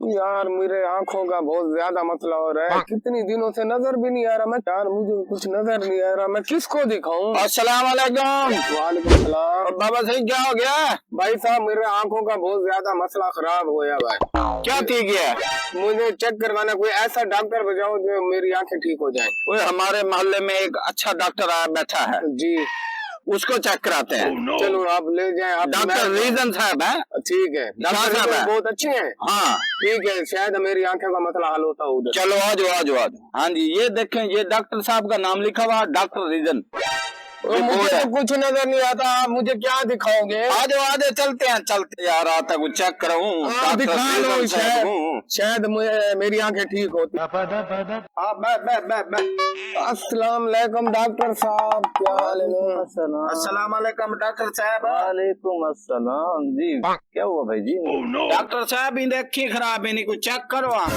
यार मेरे आंखों का बहुत ज्यादा मसला हो रहा है, कितनी दिनों से नजर भी नहीं आ रहा। मैं यार मुझे कुछ नजर नहीं आ रहा, मैं किसको दिखाऊं? अस्सलाम वालेकुम। वालेकुम सलाम। बाबा सही क्या हो गया? भाई साहब मेरे आंखों का बहुत ज्यादा मसला खराब हो गया भाई। क्या ठीक है? मुझे चेक करवाना, कोई ऐसा डॉक्टर बजाओ जो मेरी आंखें ठीक हो जाए। वो हमारे मोहल्ले में एक अच्छा डॉक्टर आया बैठा है, जी उसको चेक कराते हैं। चलो आप ले जाएं। आप डॉक्टर रीजन साहब है। ठीक है, डॉक्टर साहब है। बहुत अच्छे हैं। हाँ ठीक है, शायद मेरी आंखों का मसला हल होता उधर। चलो आ जाओ आ जाओ आ जाओ। हाँ जी ये देखें, ये डॉक्टर साहब का नाम लिखा हुआ डॉक्टर रीजन। मुझे तो कुछ नजर नहीं आता, आप मुझे क्या दिखाओगे? आ जाओ चलते हैं चलते यार, आता कुछ चेक कराऊं। दिखा लो, शायद मेरी आंखें ठीक होती। अस्सलाम वालेकुम डॉक्टर साहब, क्या हाल है? अस्सलाम वालेकुम डॉक्टर साहब। वालेकुम अस्सलाम जी। क्या हुआ भाई जी? डॉक्टर साहब इन्हें अखी खराब है, इनको चेक करो आप।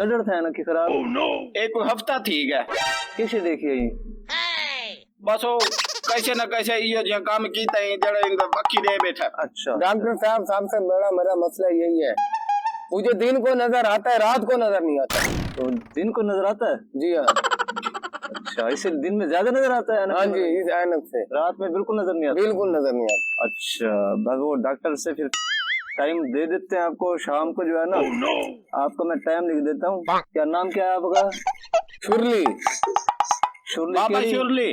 नजर था ना कि खराब? एक हफ्ता ठीक है। किसे देखिए? बस वो कैसे न कैसे ये जो काम कीता है जड़े इनका बाकी रह बैठा। अच्छा डॉक्टर साहब, सबसे बड़ा मेरा मसला यही है, मुझे दिन को नजर आता है, रात को नजर नहीं आता। तो दिन को नजर आता है? जी हाँ। अच्छा, इसे दिन में ज्यादा नजर आता है ना? हाँ जी, इस ऐनक से। रात में बिल्कुल नजर नहीं आता? बिल्कुल नजर नहीं आता। अच्छा, बस वो डॉक्टर से फिर टाइम दे देते हैं आपको, शाम को जो है ना। आपको मैं टाइम लिख देता हूँ। क्या नाम क्या है आपका? शुरली। शुरली? बाबा शुरली।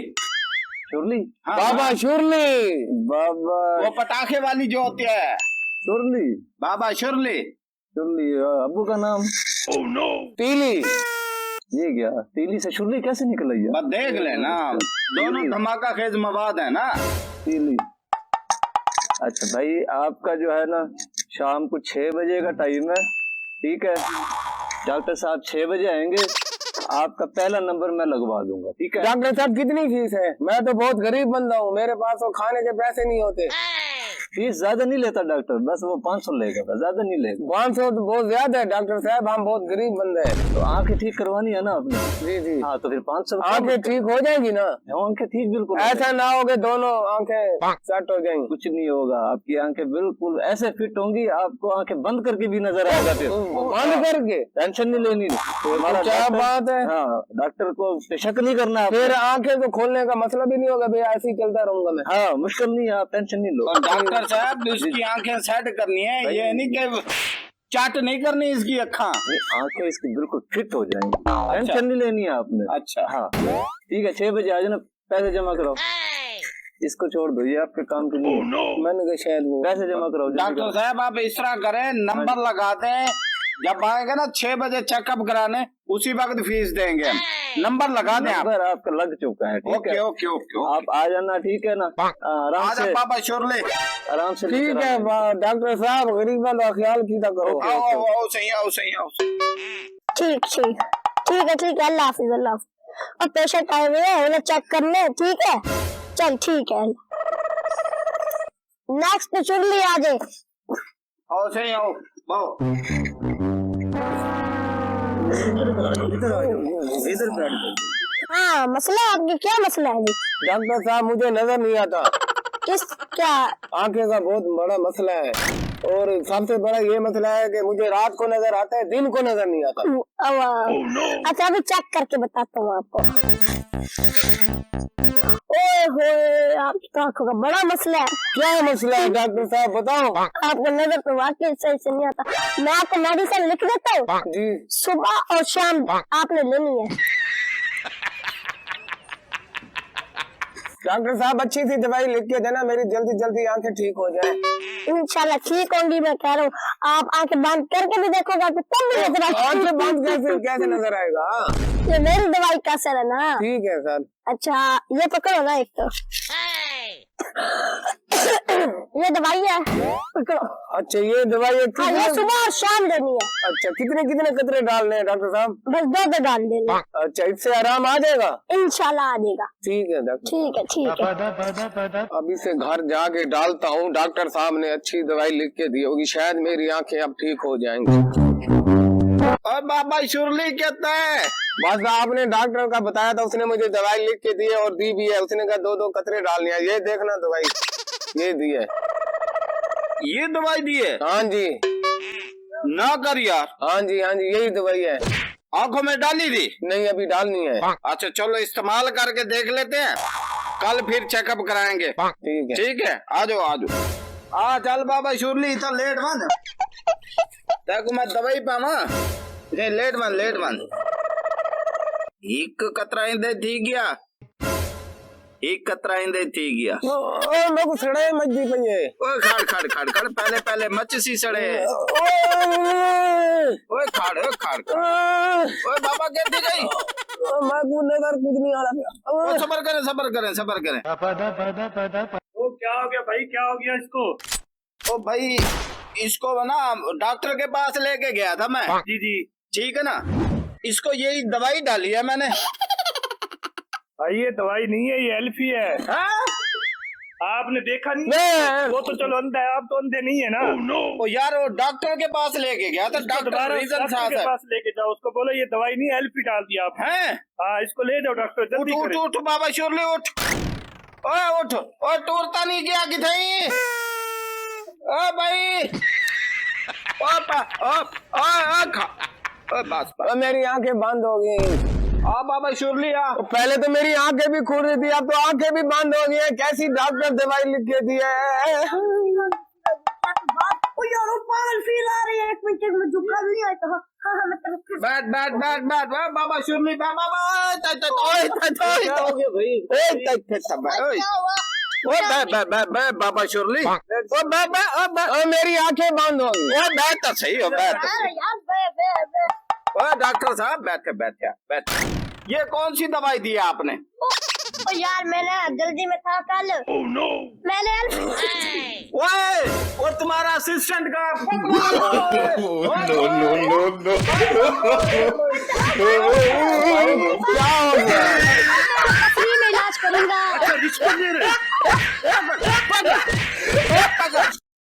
शुरली? हाँ, बाबा शुरली। बाबा वो पटाखे वाली जो होती है, शुरली। बाबा शुरली। शुरली। अब्बू का नाम? तीली। ये क्या, तीली से शुरली कैसे निकल आई है? बस देख लेना, दोनों धमाका खेज मवाद है ना। तीली। अच्छा भाई, आपका जो है ना शाम को 6 बजे का टाइम है, ठीक है? डॉक्टर साहब 6 बजे आएंगे, आपका पहला नंबर मैं लगवा दूंगा, ठीक है? डॉक्टर साहब कितनी फीस है? मैं तो बहुत गरीब बंदा हूँ, मेरे पास वो खाने के पैसे नहीं होते। फीस ज्यादा नहीं लेता डॉक्टर, बस वो 500 लेगा, बस ज्यादा नहीं लेगा। 500 तो बहुत ज्यादा है डॉक्टर साहब, हम बहुत गरीब बंदे हैं। तो आंखें ठीक करवानी है ना आपने? जी जी। हाँ तो फिर 500। आंखें ठीक हो जाएगी ना? आंखें ठीक बिल्कुल। ऐसा ना हो कि दोनों आंखें सेट हो जाएंगी। कुछ नहीं होगा, आपकी आंखें बिल्कुल ऐसे फिट होंगी, आपको आंखें बंद करके भी नजर आएगा। फिर बंद करके? टेंशन नहीं लेनी। तो हमारा क्या बात है? हाँ, डॉक्टर को शक नहीं करना। फिर आंखें तो खोलने का मतलब ही नहीं होगा, भैया ऐसे ही चलता रहूंगा मैं। हाँ मुश्किल नहीं है, आप टेंशन नहीं लो। और डॉक्टर साहब इसकी आंखें सेट करनी है, ये नहीं कि चाट नहीं करनी इसकी अक्खा। आंखें इसकी बिल्कुल फिट हो जाएंगी, टेंशन नहीं लेनी है आपने। अच्छा हाँ ठीक है, 6 बजे आ जाना, पैसे जमा कराओ। इसको छोड़ दो, ये आपके काम के लिए। मैंने कहा शायद वो पैसे जमा कराओ। डॉक्टर साहब आप इस तरह करें, नंबर लगा दें, जब आएगा ना 6 बजे चेकअप कराने, उसी वक्त फीस देंगे। नंबर लगा दें आप। नंबर आपका लग चुका है, ठीक है? Okay okay okay. आप आ जाना, ठीक है ना? आराम आजा से, बाबा शुरले। आराम से। ठीक है डॉक्टर साहब, गरीबों का ख्याल कीता करो। आओ आओ आओ सही आओ सही आओ। ठीक ठीक ठीक है, अल्लाह हाफिज अल्लाह हाफिज। और पेशेंट आए हुए हैं, उन्हें चेक करने, ठीक है? चल ठीक है। नेक्स्ट चुरली आ जाए। आओ सही आओ आओ। इधर बैठ। हाँ मसला आपके क्या मसला है जी? डॉक्टर साहब मुझे नजर नहीं आता। किस क्या? आंखें का बहुत बड़ा मसला है, और सबसे बड़ा ये मसला है कि मुझे रात को नजर आता है, दिन को नजर नहीं आता। अच्छा अभी चेक करके बताता हूँ आपको। ओए होए, आपकी आंखों का बड़ा मसला है। क्या मसला है डॉक्टर साहब, बताओ। आपको नजर तो वाकई सही से नहीं आता। मैं आपको मेडिसिन लिख देता हूँ, जी सुबह और शाम आपने लेनी है। डॉक्टर साहब अच्छी सी दवाई लिख के देना, मेरी जल्दी जल्दी आंखें ठीक हो जाए। इंशाल्लाह ठीक होंगी, मैं कह रहा हूँ। आप आंखें बंद करके भी देखोगे तो तब भी नजर आएगी। आंखें बंद कैसे नजर आएगा? ये मेरी दवाई का असर है ना। ठीक है सर। अच्छा ये पकड़ो ना, एक तो ये दवाई है, पकड़ो। अच्छा ये दवाई हाँ ये सुबह और शाम देनी है। अच्छा कितने कितने कतरे डालने हैं डॉक्टर साहब? बस 2 डाल देना। अच्छा इससे आराम आ जाएगा? इंशाल्लाह आ जाएगा। ठीक है डॉक्टर। ठीक है ठीक है। अभी से घर जाके डालता हूँ, डॉक्टर साहब ने अच्छी दवाई लिख के दी होगी, शायद मेरी आंखें अब ठीक हो जाएंगी। और बाबा शुरली कहता है, बस आपने डॉक्टर का बताया था, उसने मुझे दवाई लिख के दी है और दी भी है। उसने कहा 2 कतरे डालने हैं। ये देखना दवाई, ये दी है। ये दवाई दी है? हाँ जी। ना कर यार। हाँ जी यही दवाई है। आंखों में डाली थी? नहीं अभी डालनी है। अच्छा चलो इस्तेमाल करके देख लेते हैं, कल फिर चेकअप कराएंगे। ठीक है आ जाओ। आ चल बाबा शुरली तो लेट बन देखो मैं दवाई पावा नहीं लेट बन एक कतरा इंदे थी गया मेरे को सड़े मज्जी पई है। ओए खड़ पहले मच सी सड़े। ओए खाड़ ओए बाबा कहती गई मैं नजर कुछ नहीं आ रहा। सबर करें। वो क्या हो गया भाई, क्या हो गया इसको? ओ भाई इसको ना डॉक्टर के पास लेके गया था मैं। जी ठीक है ना, इसको यही दवाई डाली है मैंने। भाई ये दवाई नहीं है, ये एल्फी है। हाँ? आपने देखा नहीं? वो तो चलो अंधा है, आप तो अंधे नहीं है ना। ओ यार वो डॉक्टर के पास लेके गया था, डॉक्टर रीजन के पास लेके जाओ, उसको बोलो ये दवाई नहीं है, एल्फी डाल दिया आप। हैं? हाँ इसको ले जाओ डॉक्टर, जल्दी करें। उठ बाबा शुरली उठ। ओए उठ ओए टूरता नहीं गया कि थई। ओ भाई बस मेरी आंखें बंद हो गई। आ बाबा शुरली आ। पहले तो मेरी आंखें भी खुल रही थी, अब तो आंखें भी बंद हो गई है। कैसी डॉक्टर दवाई लिख के दी है। पागल फील आ रही है, एक मिनट में जुकाम नहीं आया तो। बैठ बाबा शुरली बाबा बाबा शुरली मेरी आंखें बंद हो गई। बैठ तो सही हो बैठ। डॉक्टर साहब बैठ। ये कौन सी दवाई दी है आपने? यार मैंने जल्दी में था कल। मैंने और तुम्हारा असिस्टेंट का क्या हो गया? फ्री में इलाज करूंगा। अच्छा रिश्वत दे रहे?